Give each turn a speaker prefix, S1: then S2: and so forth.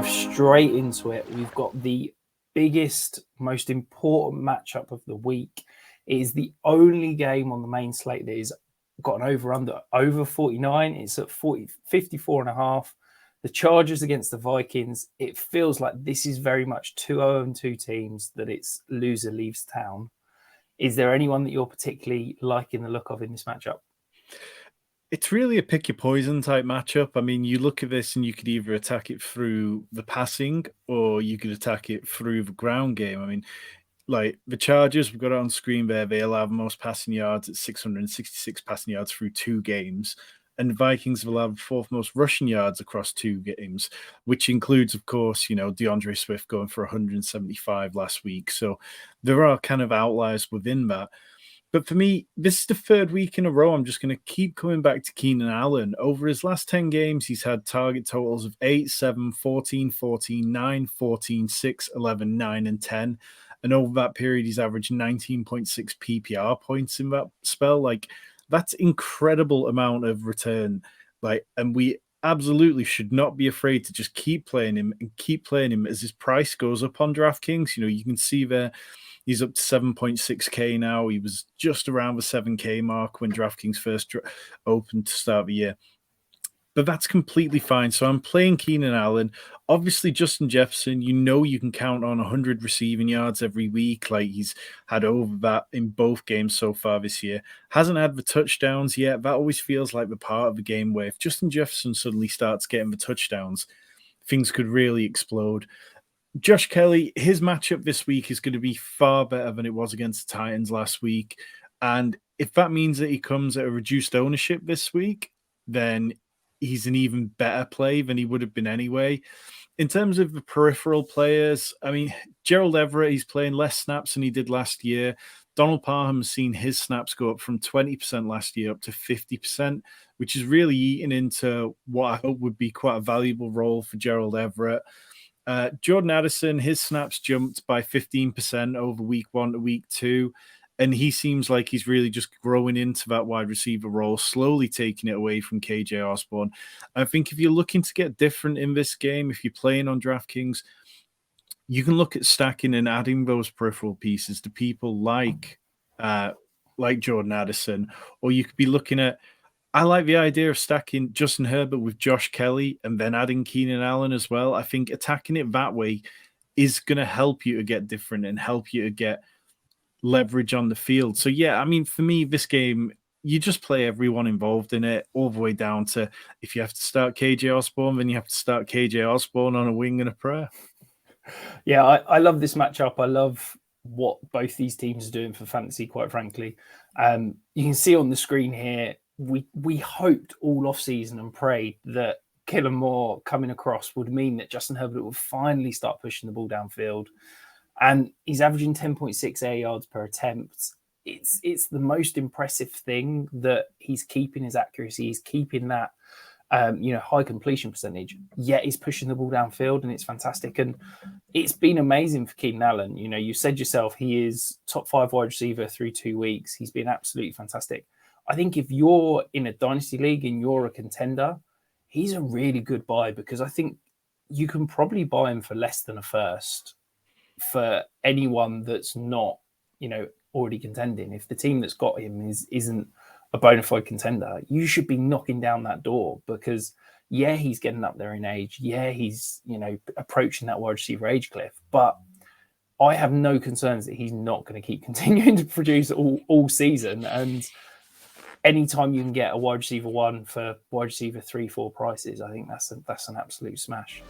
S1: dive straight into it. We've got the biggest, most important matchup of the week. It is the only game on the main slate that is got an over 49. It's at 54.5. The Chargers against the Vikings. It feels like this is very much 2-0-2 teams that it's loser leaves town. Is there anyone that you're particularly liking the look of in this matchup?
S2: It's really a pick your poison type matchup. I mean, you look at this and you could either attack it through the passing or you could attack it through the ground game. I mean, like the Chargers, we've got it on screen there. They allow the most passing yards at 666 passing yards through 2 games. And the Vikings have allowed the 4th most rushing yards across 2 games, which includes, of course, DeAndre Swift going for 175 last week. So there are kind of outliers within that. But for me, this is the 3rd week in a row. I'm just going to keep coming back to Keenan Allen. Over his last 10 games, he's had target totals of 8, 7, 14, 14, 9, 14, 6, 11, 9, and 10. And over that period, he's averaged 19.6 PPR points in that spell. Like, that's incredible amount of return. And we absolutely should not be afraid to just keep playing him as his price goes up on DraftKings. You can see there he's up to 7.6K now. He was just around the 7K mark when DraftKings first opened to start the year. But that's completely fine. So I'm playing Keenan Allen. Obviously, Justin Jefferson, you can count on 100 receiving yards every week. Like, he's had over that in both games so far this year. Hasn't had the touchdowns yet. That always feels like the part of the game where if Justin Jefferson suddenly starts getting the touchdowns, things could really explode. Josh Kelly, his matchup this week is going to be far better than it was against the Titans last week. And if that means that he comes at a reduced ownership this week, then he's an even better play than he would have been anyway. In terms of the peripheral players, I mean, Gerald Everett, he's playing less snaps than he did last year. Donald Parham's seen his snaps go up from 20% last year up to 50%, which is really eating into what I hope would be quite a valuable role for Gerald Everett. Jordan Addison, his snaps jumped by 15% over week 1 to week 2. And he seems like he's really just growing into that wide receiver role, slowly taking it away from KJ Osborne. I think if you're looking to get different in this game, if you're playing on DraftKings, you can look at stacking and adding those peripheral pieces to people like Jordan Addison, or you could be looking at, I like the idea of stacking Justin Herbert with Josh Kelly and then adding Keenan Allen as well. I think attacking it that way is going to help you to get different and help you to get leverage on the field. So yeah, I mean, for me, this game, you just play everyone involved in it, all the way down to if you have to start KJ Osborne, then you have to start KJ Osborne on a wing and a prayer.
S1: Yeah, I love this matchup. I love what both these teams are doing for fantasy, quite frankly. You can see on the screen here, we hoped all offseason and prayed that Kellen Moore coming across would mean that Justin Herbert would finally start pushing the ball downfield. And he's averaging 10.6 air yards per attempt. It's the most impressive thing that he's keeping his accuracy. He's keeping that, high completion percentage. Yet he's pushing the ball downfield, and it's fantastic. And it's been amazing for Keenan Allen. You said yourself he is top 5 wide receiver through 2 weeks. He's been absolutely fantastic. I think if you're in a dynasty league and you're a contender, he's a really good buy, because I think you can probably buy him for less than a first for anyone that's not, already contending. If the team that's got him isn't a bona fide contender, you should be knocking down that door, because he's getting up there in age. He's, approaching that wide receiver age cliff, but I have no concerns that he's not going to keep continuing to produce all season. And anytime you can get a wide receiver 1 for wide receiver 3-4 prices, I think that's an absolute smash.